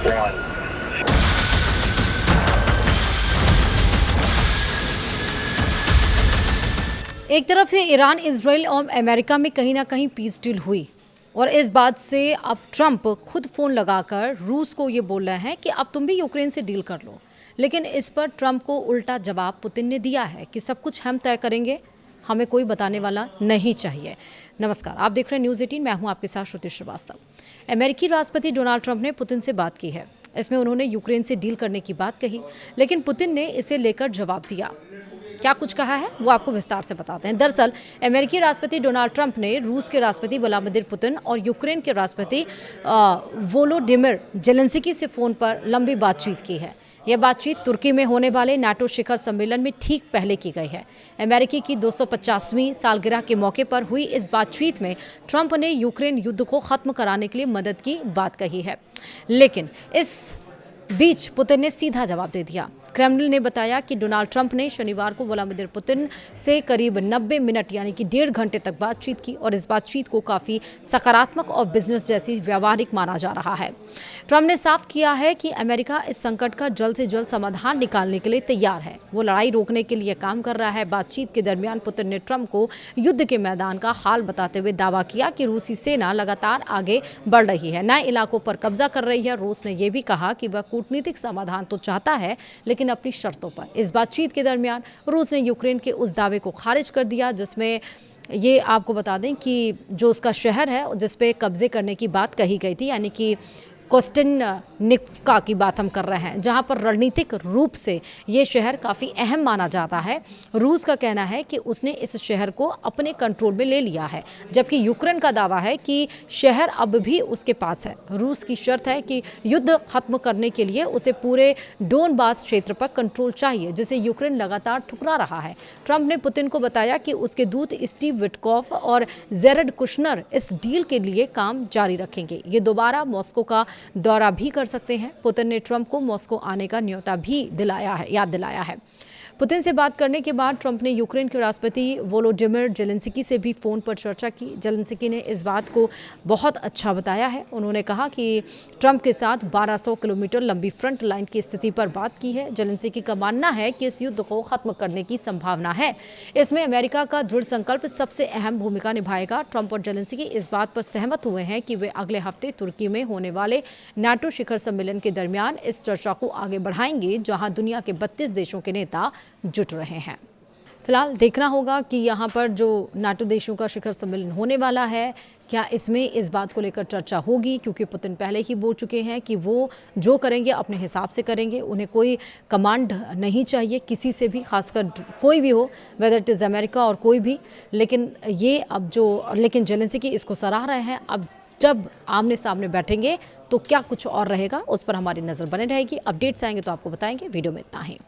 1. एक तरफ से ईरान, इजराइल और अमेरिका में कहीं ना कहीं पीस डील हुई और इस बात से अब ट्रंप खुद फोन लगाकर रूस को ये बोल रहे हैं कि अब तुम भी यूक्रेन से डील कर लो। लेकिन इस पर ट्रंप को उल्टा जवाब पुतिन ने दिया है कि सब कुछ हम तय करेंगे, हमें कोई बताने वाला नहीं चाहिए। नमस्कार, आप देख रहे हैं न्यूज़ 18, मैं हूं आपके साथ श्रुति श्रीवास्तव। अमेरिकी राष्ट्रपति डोनाल्ड ट्रंप ने पुतिन से बात की है। इसमें उन्होंने यूक्रेन से डील करने की बात कही, लेकिन पुतिन ने इसे लेकर जवाब दिया। क्या कुछ कहा है वो आपको विस्तार से बताते हैं। दरअसल अमेरिकी राष्ट्रपति डोनाल्ड ट्रंप ने रूस के राष्ट्रपति व्लादिमीर पुतिन और यूक्रेन के राष्ट्रपति वोलोडिमिर जेलेंस्की से फोन पर लंबी बातचीत की है। यह बातचीत तुर्की में होने वाले नाटो शिखर सम्मेलन में ठीक पहले की गई है। अमेरिकी की 250वीं सालगिरह के मौके पर हुई इस बातचीत में ट्रंप ने यूक्रेन युद्ध को खत्म कराने के लिए मदद की बात कही है, लेकिन इस बीच पुतिन ने सीधा जवाब दे दिया। क्रेमलिन ने बताया कि डोनाल्ड ट्रंप ने शनिवार को व्लादिमीर पुतिन से करीब 90 मिनट यानी कि 1.5 घंटे तक बातचीत की और इस बातचीत को काफ़ी सकारात्मक और बिजनेस जैसी व्यावहारिक माना जा रहा है। ट्रंप ने साफ किया है कि अमेरिका इस संकट का जल्द से जल्द समाधान निकालने के लिए तैयार है। वो लड़ाई रोकने के लिए काम कर रहा है। बातचीत के दरमियान पुतिन ने ट्रंप को युद्ध के मैदान का हाल बताते हुए दावा किया कि रूसी सेना लगातार आगे बढ़ रही है, नए इलाकों पर कब्जा कर रही है। रूस ने यह भी कहा कि वह कूटनीतिक समाधान तो चाहता है, लेकिन अपनी शर्तों पर। इस बातचीत के दरमियान रूस ने यूक्रेन के उस दावे को खारिज कर दिया जिसमें ये आपको बता दें कि जो उसका शहर है जिस पे कब्जे करने की बात कही गई थी, यानी कि कोस्टेनिवका की बात हम कर रहे हैं, जहां पर रणनीतिक रूप से ये शहर काफ़ी अहम माना जाता है। रूस का कहना है कि उसने इस शहर को अपने कंट्रोल में ले लिया है, जबकि यूक्रेन का दावा है कि शहर अब भी उसके पास है। रूस की शर्त है कि युद्ध खत्म करने के लिए उसे पूरे डोनबास क्षेत्र पर कंट्रोल चाहिए, जिसे यूक्रेन लगातार ठुकरा रहा है। ट्रंप ने पुतिन को बताया कि उसके दूत स्टीव विटकॉफ और जेरेड कुशनर इस डील के लिए काम जारी रखेंगे। ये दोबारा मॉस्को का दौरा भी कर सकते हैं। पुतिन ने ट्रंप को मॉस्को आने का न्योता भी याद दिलाया है। पुतिन से बात करने के बाद ट्रंप ने यूक्रेन के राष्ट्रपति वोलोडिमिर जेलेंस्की से भी फोन पर चर्चा की। जेलेंस्की ने इस बात को बहुत अच्छा बताया है। उन्होंने कहा कि ट्रंप के साथ 1200 किलोमीटर लंबी फ्रंट लाइन की स्थिति पर बात की है। जेलेंस्की का मानना है कि इस युद्ध को खत्म करने की संभावना है। इसमें अमेरिका का दृढ़ संकल्प सबसे अहम भूमिका निभाएगा। ट्रंप और जेलेंस्की इस बात पर सहमत हुए हैं कि वे अगले हफ्ते तुर्की में होने वाले नाटो शिखर सम्मेलन के दरमियान इस चर्चा को आगे बढ़ाएंगे, जहां दुनिया के 32 देशों के नेता जुट रहे हैं। फिलहाल देखना होगा कि यहाँ पर जो नाटो देशों का शिखर सम्मेलन होने वाला है, क्या इसमें इस बात को लेकर चर्चा होगी, क्योंकि पुतिन पहले ही बोल चुके हैं कि वो जो करेंगे अपने हिसाब से करेंगे। उन्हें कोई कमांड नहीं चाहिए किसी से भी, खासकर कोई भी हो, वेदर इट इज़ अमेरिका और कोई भी। लेकिन जेलेंस्की इसको सराह रहे हैं। अब जब आमने सामने बैठेंगे तो क्या कुछ और रहेगा, उस पर हमारी नज़र बने रहेगी। अपडेट्स आएंगे तो आपको बताएंगे। वीडियो में इतना ही।